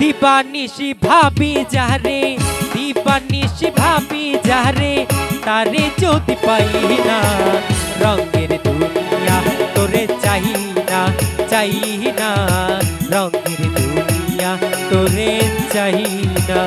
দিবানিশি ভাবি যারে, দিবানিশি ভাবি যারে, তারে যদি পাই না। রঙের দুনিয়া তোরে চাই না, চাই না, রঙের দুনিয়া তোরে চাই না।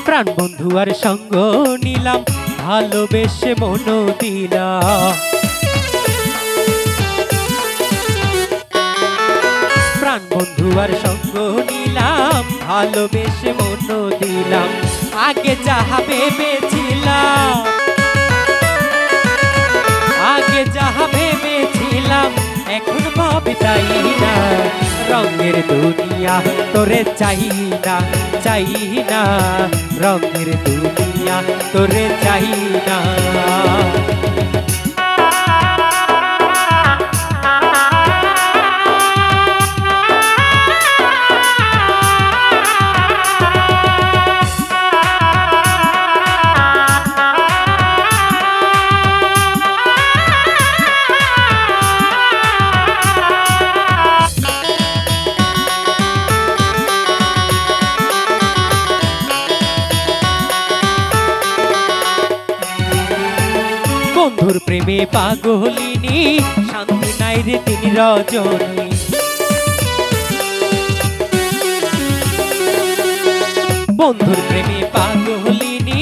প্রাণ বন্ধু আর সঙ্গ নিলাম, ভালোবেসে মন দিলাম। প্রাণ বন্ধু আর সঙ্গ নিলাম, ভালোবেসে মন দিলাম। আগে যাহা ভেবেছিলাম, আগে যাহা ভেবেছিলাম, এখন ভাবি তাই না। রঙের দুনিয়া তোরে চাই না, চাই না, রঙের দুনিয়া তোরে চাই না। বন্ধুর প্রেমে পাগলিনী, শান্তি নাই রে তিনি রজনী। বন্ধুর প্রেমে পাগলিনী,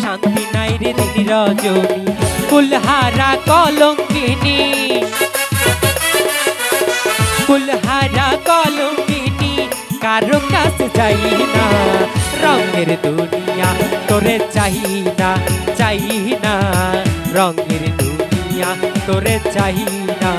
শান্তি নাই রে তিনি রজনী। কুলহারা কলঙ্কিনী, কুলহারা কলঙ্কিনী, কারো কাছে যাই না। রঙের দুনিয়া তোরে চাই না, চাই না, রঙের দুনিয়া তোরে চাই না।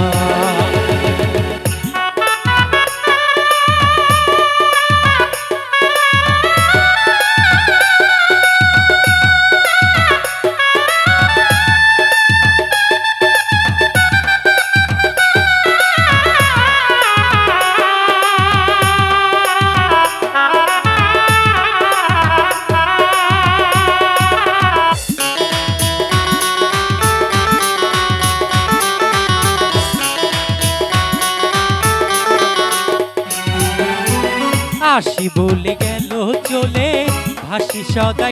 আসি বলে গেল চলে, ভাসি সদাই